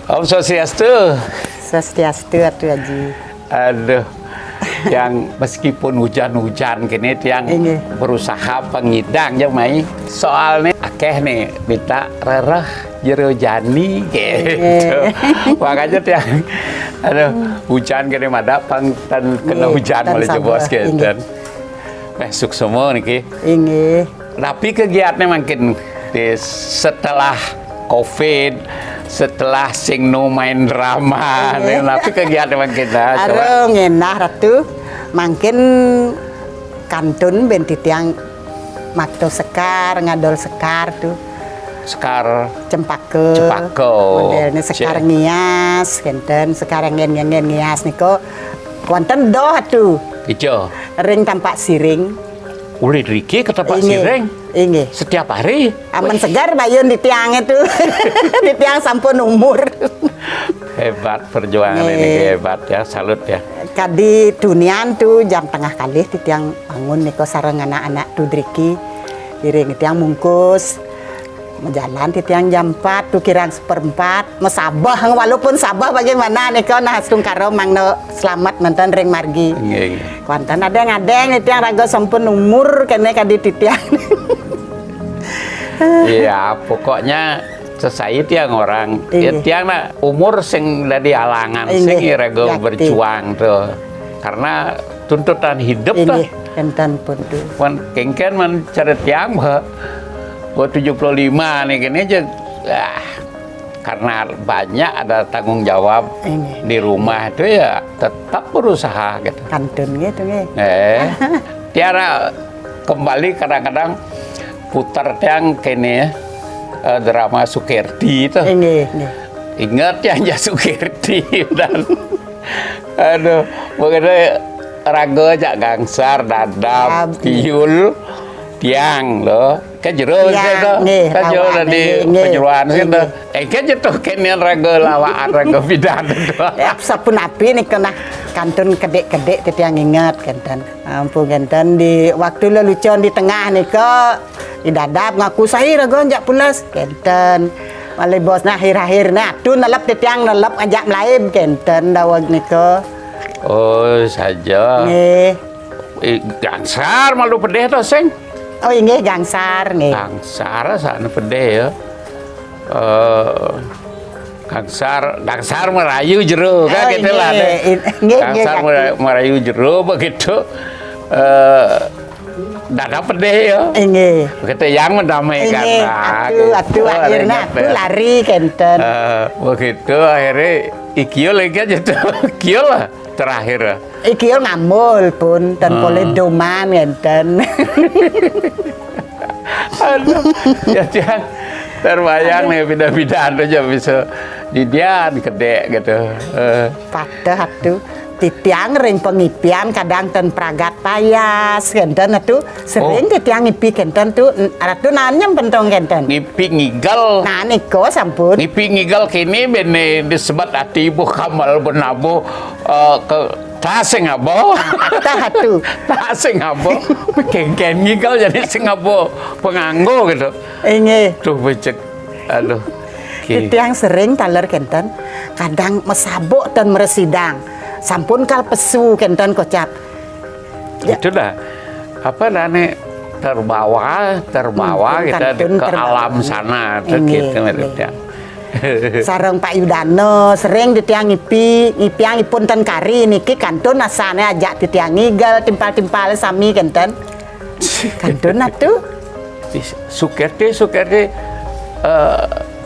Om Swastiastu. Swastiastu atuh Haji. Aduh, yang meskipun hujan-hujan gini yang berusaha pengidang ya Mai. Soalnya akeh nih minta rereh jero jani gitu. Makanya tiang aduh hujan gini mada pangtan kena hujan malah jebos gitu. Besok semua nih. Tapi kegiatannya makin setelah COVID, setelah sing no main drama, tapi kegiatan makin Arung ngenah ratu, makin kantun benti tiang makto sekar, ngadol sekar tuh. Sekar cempako. Modelnya sekar ngias, kenten sekarang ngias niko. Wonten doh tuh. Ijo. Ring tampak siring. Uli Riki ke tempat siring. Setiap hari. Aman segar bayun di tiang itu. Di tiang sampun umur. Hebat perjuangan ini, hebat ya, salut ya. Kadi dunian tuh jam tengah kali di tiang bangun niko sareng anak-anak tuh Driki. Iring di tiang mungkus. Menjalan di tiang jam 4 tuh kirang 1/4 mesabah walaupun sabah bagaimana nih kau nah stung karo mangno selamat nonton ring margi konten ada ngadeng di tiang raga sampun umur kene kadi di tiang iya pokoknya selesai tiang orang tiang nak umur sing dari halangan sing raga berjuang tuh karena tuntutan hidup tuh enten pun tuh kengken mencari tiang bah 75 nih gini aja karena banyak ada tanggung jawab di rumah itu ya tetap berusaha gitu. Kantun gitu tiara kembali kadang-kadang putar tiang kene drama Sukirti itu. Ingat ya aja Sukirti dan aduh begitu raga aja gangsar dadap tiul tiang loh kan jero kan jero di penjuruan itu kan jatuh kenian raga lawaan raga bidan sapun api nih kena kantun kedek-kedek ke tiang ingat kenten ampun kenten di waktu lelucon di tengah nih ke di dadap ngaku saya raga njak pulas kenten malai bos nah akhir-akhir nah tuh nelap di tiang nelap ajak melaim kenten dawag nih ke oh saja gangsar malu pedih tuh seng. Oh ini gangsar nih. Gangsar sana pedih ya. Gangsar merayu jero kan gitu lah. Gangsar merayu jero begitu. Dada pedih ya. Begitu yang mendamaikan. Atuh akhirnya aku lari kenten. Begitu akhirnya ikiol lagi aja tuh. Ikiol lah terakhir. Ikiol ngamul pun dan boleh doman kenten. Aduh, jadi terbayang nih bida-bidaan aja bisa didian kedek gitu. Pada tuh titiang ring pengipian kadang ten pragat payas kenten tuh sering titiang ngipi kenten tuh ratu nanyam pentong kenten ngipi ngigal nah niko sampun ngipi ngigal kini bene disebut ati ibu kamal benabu ke tasing abo tasing abo kengken ngigal jadi sing abo penganggo gitu ini tuh becek aduh titiang sering taler kenten kadang mesabok dan meresidang sampun kal pesu kenten kocap itu dah apa nih terbawa kita ke alam sana gitu ya sareng Pak Yudano sering ditiang ngipiang ipun ten kari niki kantun asane ajak ditiang ngigal timpal-timpal sami kenten kantun atuh Sukirti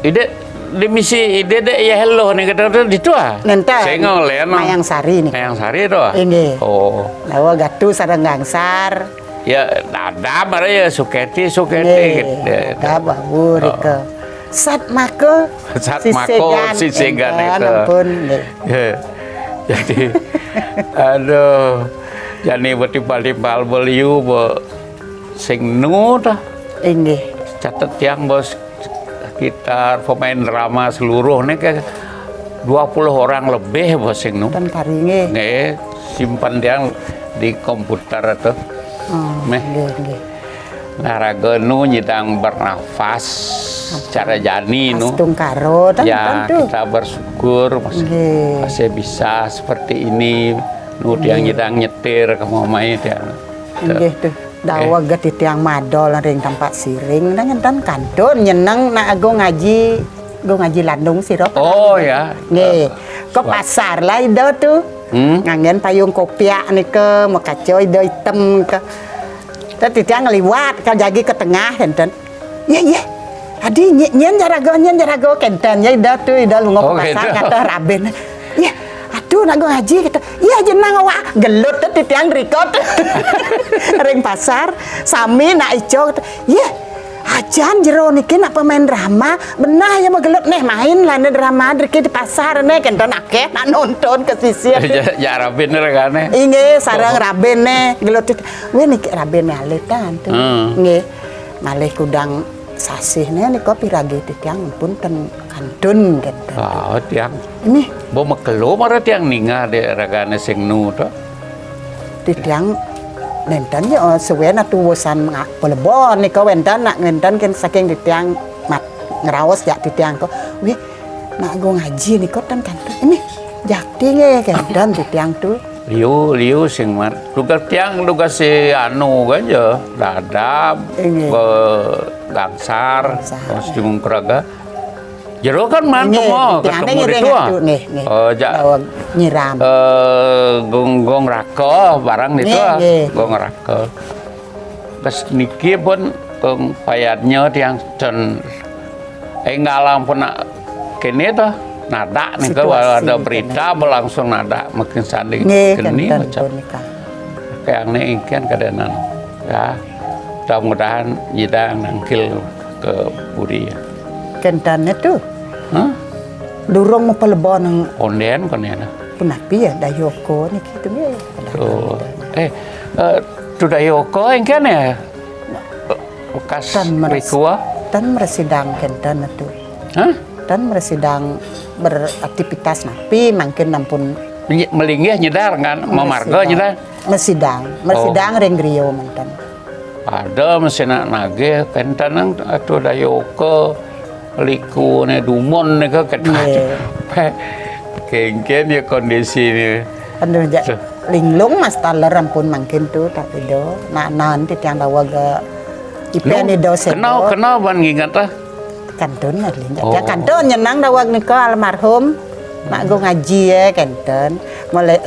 ide di misi ide ya hello nih kata itu nente sengol ya Mayang Sari nih Mayang Sari itu ini oh lawa gatu sareng gangsar ya ada mana ya Sukirti gitu ada bawur itu sat mako si segan itu ampun jadi aduh jadi bertimpal-timpal beliau sing dah ini catat yang bos sekitar pemain drama seluruh nih ke 20 orang lebih bos sing dan karinge simpan dia di komputer atau Naraga nu nyidang bernafas secara jani nu. Astung karo Ya, kita bersyukur masih bisa seperti ini. Nu tiang nyidang nyetir ke mamai tiang. Nggih tuh. Dawa gati tiang madol ring tempat siring dan kantun nyeneng nak go ngaji Landung siro. Oh ya. Nggih. Ke pasar lah itu tuh. Ngangen payung kopiak nih ke makacoy do hitam ke. Tadi tiang ngeliwat ke jagi ke tengah kenten. Iya. Adi nyen jarago kenten ya itu tuh itu lu ngop pasar kata Raben. Iya. Aduh nak ngaji kata. Iya jenang awak gelut tadi tiang record. Ring pasar sami nak ijo. Iya. Ajan jero niki nak pemain drama benah ya gelut nih main lah drama driki di pasar nih kenten akeh nak nonton ke sisir. Ya Raben regane. Inggih sareng Raben nih gelut. Weh niki Raben malih tan tuh. Nggih. Malih kudang sasihnya niko piragi tiang pun ten kantun gitu. Oh tiang. Ini Bo mekelo mara tiang ninga de regane sing nu to. tiang nenten ya suwen atu wosan pelebon niko wenten nak nenten kan saking tiang mat ngeraos ya tiang ko. Wih nak go ngaji niko ten kantun. Ini jakti nge kenten tiang tuh. Liu sing mat. Lugas tiang lugas si anu kan ya dadap ke gangsar kostum keraga. Jero kan man semua ketemu di tua. Nyiram. Gong rako barang itu gong rako. Kes niki pun payatnya tiang dan ngalam pun kene tuh nada nih kalau ada berita berlangsung nada makin saling geni macam kayak ini ikan kadenan ya mudah-mudahan jidang nangkil ke budi ya kentan itu durung mau pelebon nang konden punapi ya dayoko nih gitu ya tu dayoko ikan ya bekas rikua tan meresidang kentan itu dan meresidang beraktivitas napi makin nampun melinggih nyedar kan memarga nyedar mesidang ring griyo mantan ada mesin nage kentanang atau dayoko liku ne dumon ne ke kengken ya kondisi ni anu ja linglung mas taler ampun makin tu tak do nak nanti tiang dawa ga ipen do se kenal ban ngingat lah kantun ngadling ya kantun nyenang dawag niko almarhum nak go ngaji ya kenten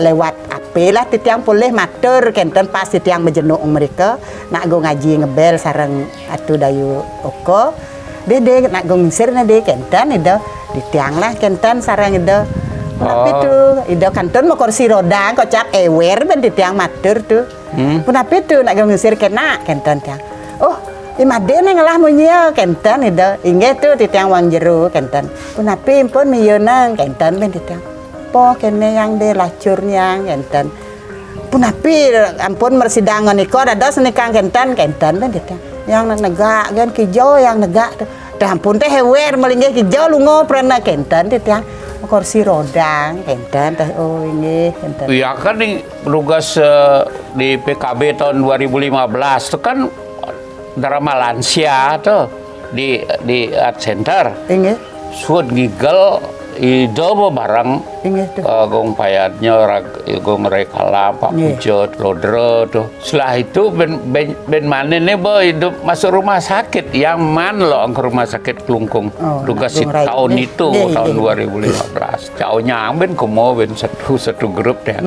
lewat ape lah titiang boleh matur kenten pas titiang menjenuk mereka nak go ngaji ngebel sareng atu dayu oko dede nak go ngisir na de kenten itu ditiang lah kenten sareng itu tapi tu itu kantun mau kursi roda kocak ewer ben titiang matur tu punapi tu nak go ngisir kena kenten tiang imade nang lah munya kenten itu inge tu titiang wang jeru kenten punapi pun miyeunang kenten ben titiang po kene yang de lacurnya kenten punapi ampun mersidangan niko dados nikang kenten ben titiang yang negak gan kijo yang negak tu ampun teh hewer melinggih kijo lungo prana kenten titiang kursi roda kenten teh inge kenten ya kan di tugas di PKB tahun 2015 itu kan drama lansia tuh di art center. Inge. Suat gigel itu barang. Inge tuh. Gong payatnya gong rekala Pak Pujo Lodro tuh. Setelah itu ben mana nih boy hidup masuk rumah sakit yang man lo ke rumah sakit Klungkung. Tugas tahun itu tahun 2015. Jauhnya ben kumo ben satu grup deh.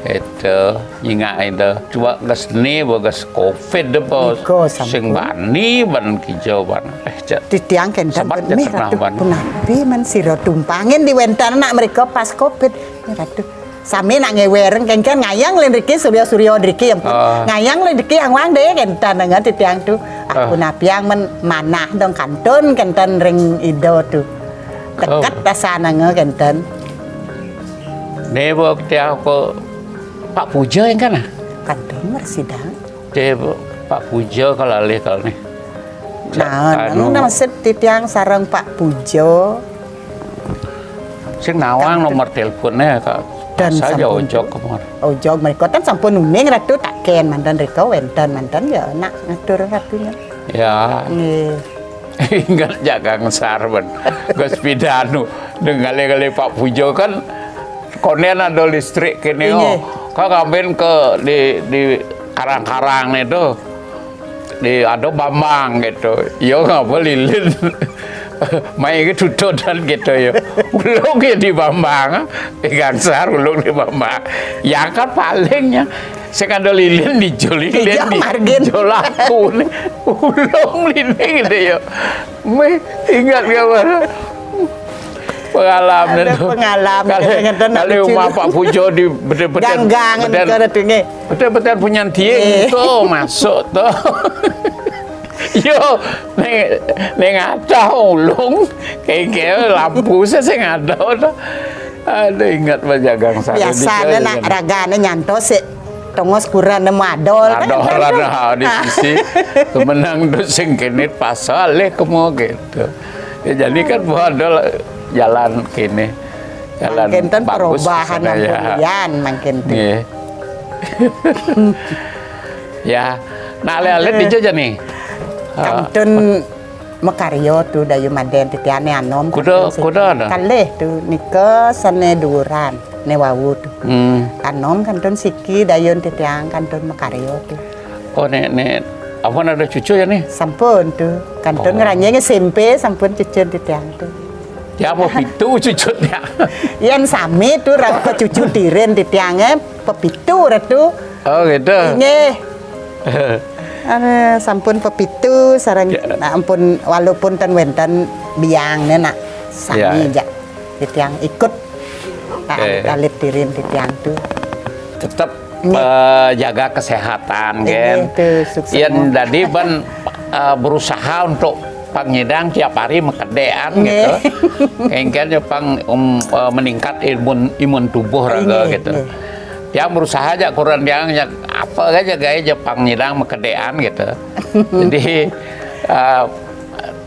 Itu ingat itu coba gas ni bagas covid deh bos sing bani ban kijau ban titiang kenten mi ratu punapi men siro tumpangin di wentan nak mereka pas covid ratu sami nak ngewereng kengken ngayang len riki suryo riki ngayang len riki yang wang deh kenten dengan titiang tu aku napi yang men manah dong kantun kenten ring ido tu dekat dasana nge kenten nebo kita aku Pak Pujo yang kan? Kantun mersidang. Dia Pak Pujo kalau alih kalau nih. Nah, nama titiang sarang Pak Pujo. sing nawang nomor teleponnya Kak. Dan Saja sampun ojok kemar. Ojog mereka kan sampun uning ratu tak ken mantan reka wenten mantan ya nak ngatur ratunya. Ya, Nggih. ingat jagang sarben. Gus pidanu dengan kali Pak Pujo kan konen ada listrik kene Iya. Kak ngambil ke di karang-karang itu di ada Bambang gitu. Yo ngapa lilin. Main ke tututan gitu ya. Ulung ya di Bambang, pegang sar ulung di Bambang. Ya kan palingnya sekadar lilin dijol lilin Iya, margin. dijol aku nih. Ulung lilin gitu ya. Me ingat gak mana? Pengalaman Ada itu. pengalaman, kadang-kadang nak Kali lucu. rumah Pak Pujo di betul-betul Ganggangan ke ratunya. betul-betul punya tiang tuh masuk tuh. Yo, neng ada ulung, kayak lampu saya ngada tuh. Ada ingat penjagang saya. Biasanya nak ragane nyanto sih tongos kurang madol kan. Ada orang di sisi kemenang tuh singkinit pasal kemo gitu. Ya, jadi kan modal jalan kini, jalan Mungkin kan bagus perubahan sana, ya. kemudian mungkin tuh. Nggih. Ya, nah lihat di aja nih. Kantun Mekaryo tuh dayu maden titiane anom. Kuda ada. Kalih tuh nika sane duran ne wawu tuh. Anom kantun siki dayun titiang kantun Mekaryo tuh. Oh nek apa ada cucu ya nih? Sampun tuh. Kantun ngeranya SMP sampun cucu titiang tuh. Ya apa itu cucunya? Yan sami tuh raga cucu tiren titiange pepitu ratu. Oh gitu. Nggih. Sampun pepitu sareng nah, ampun walaupun ten wenten biangnya nak sami Ya. jak titiang ikut kalit tirin titiang tuh. Tetap jaga kesehatan Iya, kan. tuh, sukses. Yang tadi ban berusaha untuk pangidang tiap hari mekedean Iya. gitu. Kayaknya meningkat imun tubuh raga Iya, gitu. iya. Yang berusaha aja kurang yang apa aja gaya Jepang nyidang mekedean gitu. Jadi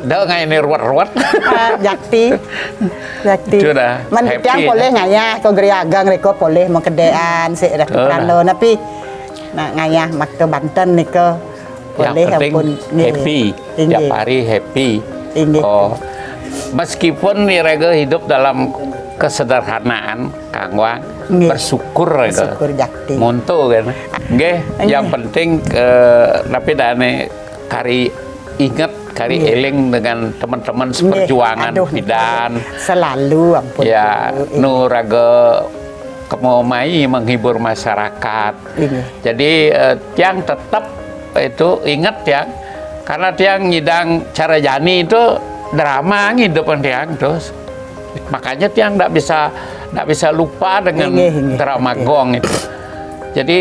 dah nggak ini ruwet-ruwet. Jakti. Sudah, Man happy, tiang boleh ngayah ko geriagang reko boleh mekedean si rano tapi nah ngayah makto Banten niko Yang boleh penting ampun happy, tiap hari happy. Inggih. Oh, meskipun Rega hidup dalam kesederhanaan, Kang Wang, Nggih. bersyukur Rega. Bersyukur jakti. Monto kan. Nggih, yang penting tapi dane kari ingat kari Nggih. eling dengan teman-teman Nggih. seperjuangan Aduh, bidan. selalu ampun. Ya, tuh. nu Raga kemomai menghibur masyarakat. Inggih. Jadi tiang tetap itu ingat tiang karena tiang ngidang cara jani itu drama ngidupan tiang terus makanya tiang tidak bisa lupa dengan Inggih. drama gong itu. Jadi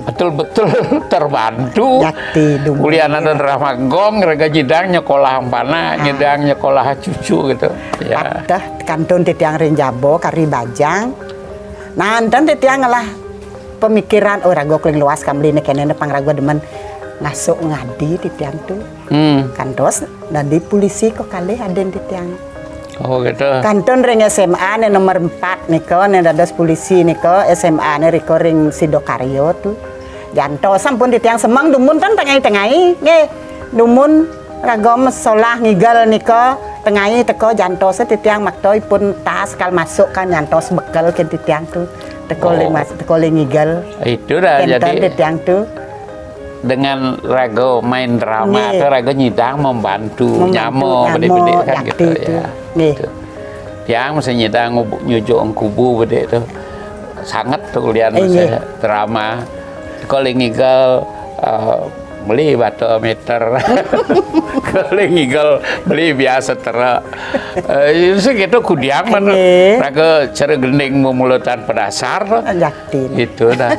betul-betul terbantu. Jakti dung. Kuliah ada drama gong, rega jidang nyekolah ampana, nyidang nyekolah cucu gitu. Ya. Patah kantun titiang Rinjabo kari Bajang. Nah, dan titiang lah pemikiran rago kling luas kamline kene pangrago demen ngasuk ngadi titiang tuh. Kantos dari polisi kok kali aden titiang. Oh gitu. Kantun ring SMA ne nomor 4 niko ne dados polisi niko SMA ne riko ring Sidokaryo tuh. Janto sampun titiang semang dumun kan tengai-tengai nggih. Dumun ragom solah ngigal niko tengai teko janto titiang maktoi pun tas kal masuk kan nyantos bekal ke titiang tuh. Teko ling mas teko ling ngigal. Itu dah Kenten jadi titiang tuh. dengan Rago main drama Nggih. atau Rago nyidang membantu nyamo bede-bede kan jakti gitu itu. ya. Nggih. Gitu. Yang mesti nyidang nyujuk kubu bede itu sangat tuh lian Nggih. drama. Kalau ngigal beli batu meter, kalau ngigal beli biasa tera. Segitu kudiang man Nggih. Rago cara gending memulutan pedasar tuh. Jakti. Itu dah.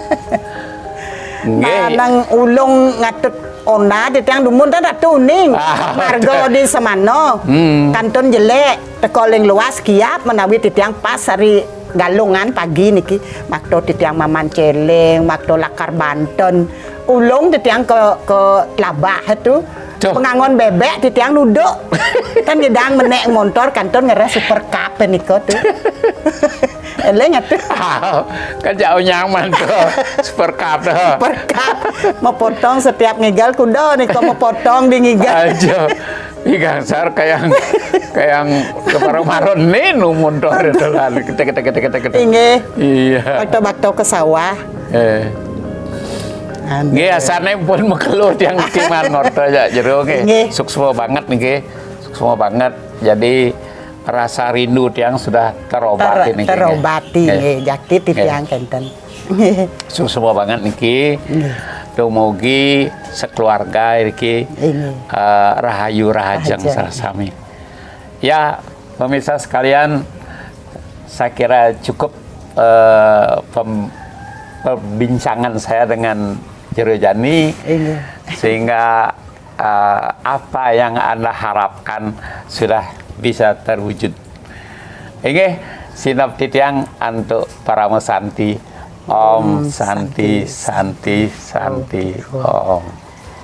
Nggih. Nang ulung ngatut ona titiang dumun ta ratu uning. Margo di semano. Kantun jelek teko ling luas kiap menawi titiang pas hari galungan pagi niki makto titiang Maman Celeng, makto Lakar Banten. Ulung titiang ke Tlabah itu Cuk. pengangon bebek titiang duduk. Kan gedang menek motor kantor ngeres super cup niko tuh. Eleng atuh. Kan jauh nyaman tuh. Super cup tuh. Super cup. Mau potong setiap ngigal kudo niko mau potong di ngigal. Aja. Ikan sar kayak kemarin-marin nih nu motor itu lah. Kita. Inge. Iya. Bakto ke sawah. Nggih asane pun mekelut yang timan orto ya jero Nggih. nggih. Suksma banget nih nggih. Suksma banget. Jadi rasa rindu tiang sudah terobati nih. Terobati nggih jakti titiang kenten. Suksma banget niki. Dumugi sekeluarga iki rahayu rahajeng sami. Ya, pemirsa sekalian, saya kira cukup perbincangan saya dengan Jero Jani sehingga apa yang Anda harapkan sudah bisa terwujud. Ini sinap titiang untuk para mesanti. Om Santi Santi Santi Om.